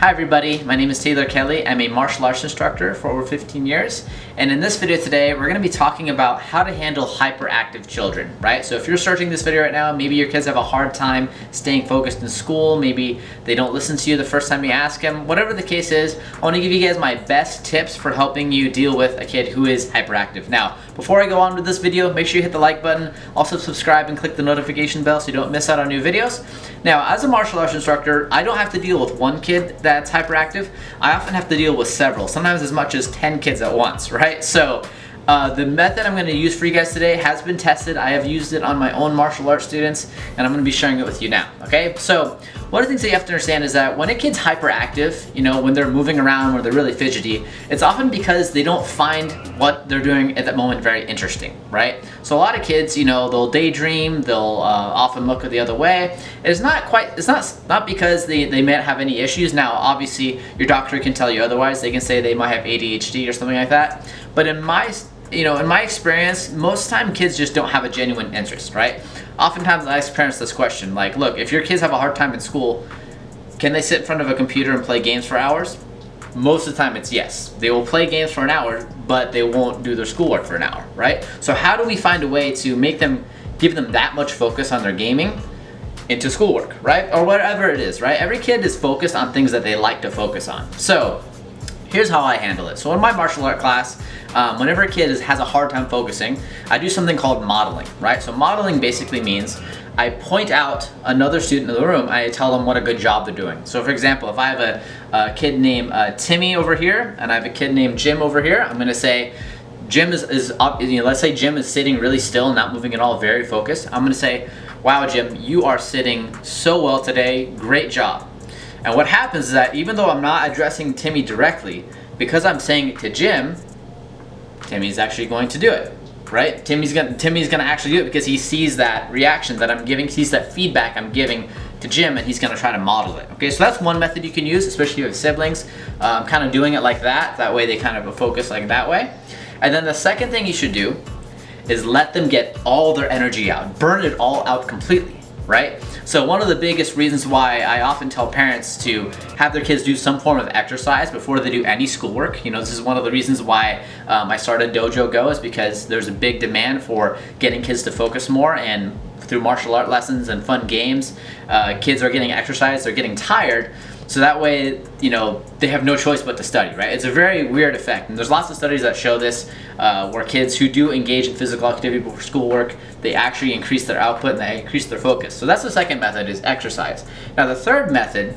Hi everybody, my name is Taylor Kelly. I'm a martial arts instructor for over 15 years. And in this video today, we're gonna be talking about how to handle hyperactive children, right? So if you're searching this video right now, maybe your kids have a hard time staying focused in school, maybe they don't listen to you the first time you ask them, whatever the case is, I wanna give you guys my best tips for helping you deal with a kid who is hyperactive. Now, before I go on with this video, make sure you hit the like button, also subscribe and click the notification bell so you don't miss out on new videos. Now, as a martial arts instructor, I don't have to deal with one kid that's hyperactive. I often have to deal with several, sometimes as much as 10 kids at once, right? So the method I'm going to use for you guys today has been tested. I have used it on my own martial arts students, and I'm going to be sharing it with you now, okay? So one of the things that you have to understand is that when a kid's hyperactive, you know, when they're moving around, when they're really fidgety, it's often because they don't find what they're doing at that moment very interesting, right? So a lot of kids, you know, they'll daydream, they'll often look the other way. It's not because they may not have any issues. Now, obviously, your doctor can tell you otherwise. They can say they might have ADHD or something like that. But in my experience, most of the time kids just don't have a genuine interest, right? Oftentimes I ask parents this question, like, look, if your kids have a hard time in school, can they sit in front of a computer and play games for hours? Most of the time it's yes. They will play games for an hour, but they won't do their schoolwork for an hour, right? So how do we find a way to give them that much focus on their gaming into schoolwork, right? Or whatever it is, right? Every kid is focused on things that they like to focus on. So here's how I handle it. So in my martial art class, whenever a kid has a hard time focusing, I do something called modeling, right? So modeling basically means I point out another student in the room, I tell them what a good job they're doing. So for example, if I have a kid named Timmy over here, and I have a kid named Jim over here, I'm gonna say, Jim is up, you know, let's say Jim is sitting really still, not moving at all, very focused. I'm gonna say, wow, Jim, you are sitting so well today, great job. And what happens is that even though I'm not addressing Timmy directly, because I'm saying it to Jim, Timmy's actually going to do it, right? Timmy's gonna actually do it because he sees that reaction that I'm giving, sees that feedback I'm giving to Jim, and he's gonna try to model it. Okay, so that's one method you can use, especially if you have siblings, kind of doing it like that. That way they kind of focus like that way. And then the second thing you should do is let them get all their energy out, burn it all out completely, right? So one of the biggest reasons why I often tell parents to have their kids do some form of exercise before they do any schoolwork, you know, this is one of the reasons why I started Dojo Go, is because there's a big demand for getting kids to focus more, and through martial art lessons and fun games, kids are getting exercise, they're getting tired, so that way, you know, they have no choice but to study, right? It's a very weird effect, and there's lots of studies that show this, where kids who do engage in physical activity before schoolwork, they actually increase their output and they increase their focus. So that's the second method, is exercise. Now the third method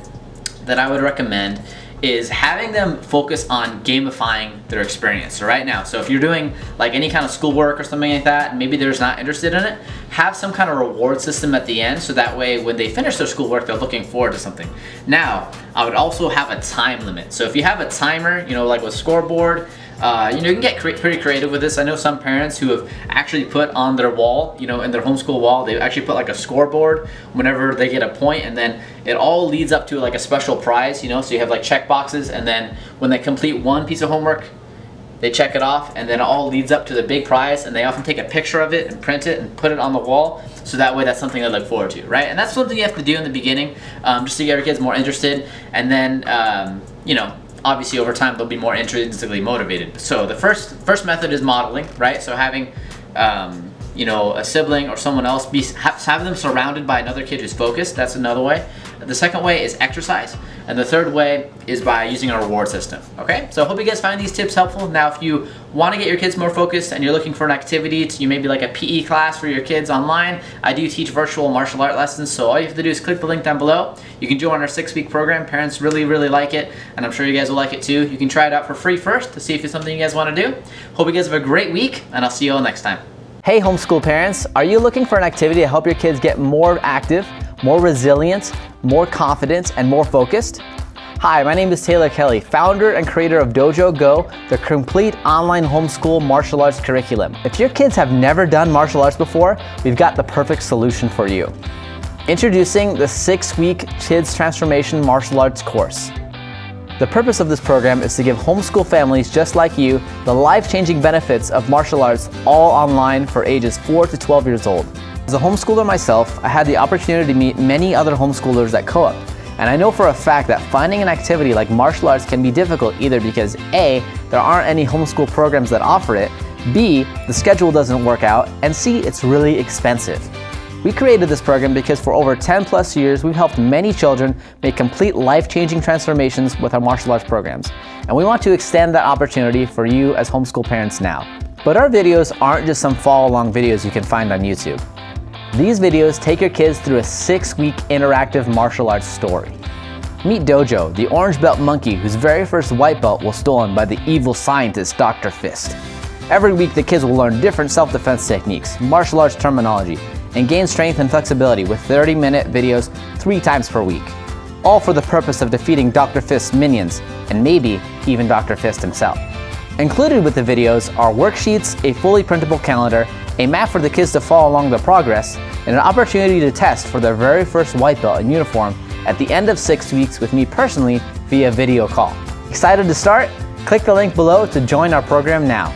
that I would recommend is having them focus on gamifying their experience. So right now, so if you're doing like any kind of schoolwork or something like that, and maybe they're just not interested in it, have some kind of reward system at the end, so that way when they finish their schoolwork, they're looking forward to something. Now, I would also have a time limit. So if you have a timer, you know, like with scoreboard, you know, you can get pretty creative with this. I know some parents who have actually put on their wall, you know, in their homeschool wall, they actually put like a scoreboard whenever they get a point, and then it all leads up to like a special prize, you know, so you have like check boxes, and then when they complete one piece of homework, they check it off, and then it all leads up to the big prize, and they often take a picture of it and print it and put it on the wall, so that way that's something they look forward to, right? And that's something you have to do in the beginning, just to get your kids more interested, and then, you know, obviously over time they'll be more intrinsically motivated. So the first method is modeling, right? So having you know, a sibling or someone else have them surrounded by another kid who's focused. That's another way. The second way is exercise, and the third way is by using a reward system. Okay, so I hope you guys find these tips helpful. Now if you want to get your kids more focused and you're looking for an activity to maybe like a PE class for your kids online, I do teach virtual martial art lessons, so all you have to do is click the link down below. You can join our 6-week program. Parents really like it, and I'm sure you guys will like it too. You can try it out for free first to see if it's something you guys want to do. Hope you guys have a great week, and I'll see you all next time. Hey homeschool parents, are you looking for an activity to help your kids get more active, more resilient, more confident, and more focused? Hi, my name is Taylor Kelly, founder and creator of Dojo Go, the complete online homeschool martial arts curriculum. If your kids have never done martial arts before, we've got the perfect solution for you. Introducing the 6-week Kids Transformation Martial Arts course. The purpose of this program is to give homeschool families just like you the life-changing benefits of martial arts, all online for ages 4 to 12 years old. As a homeschooler myself, I had the opportunity to meet many other homeschoolers at Co-op, And I know for a fact that finding an activity like martial arts can be difficult either because A, there aren't any homeschool programs that offer it, B, the schedule doesn't work out, and C, it's really expensive. We created this program because for over 10 plus years, we've helped many children make complete life-changing transformations with our martial arts programs. And we want to extend that opportunity for you as homeschool parents now. But our videos aren't just some follow-along videos you can find on YouTube. These videos take your kids through a 6-week interactive martial arts story. Meet Dojo, the orange belt monkey whose very first white belt was stolen by the evil scientist Dr. Fist. Every week the kids will learn different self-defense techniques, martial arts terminology, and gain strength and flexibility with 30-minute videos 3 times per week. All for the purpose of defeating Dr. Fist's minions, and maybe even Dr. Fist himself. Included with the videos are worksheets, a fully printable calendar, a map for the kids to follow along their progress, and an opportunity to test for their very first white belt in uniform at the end of 6 weeks with me personally via video call. Excited to start? Click the link below to join our program now.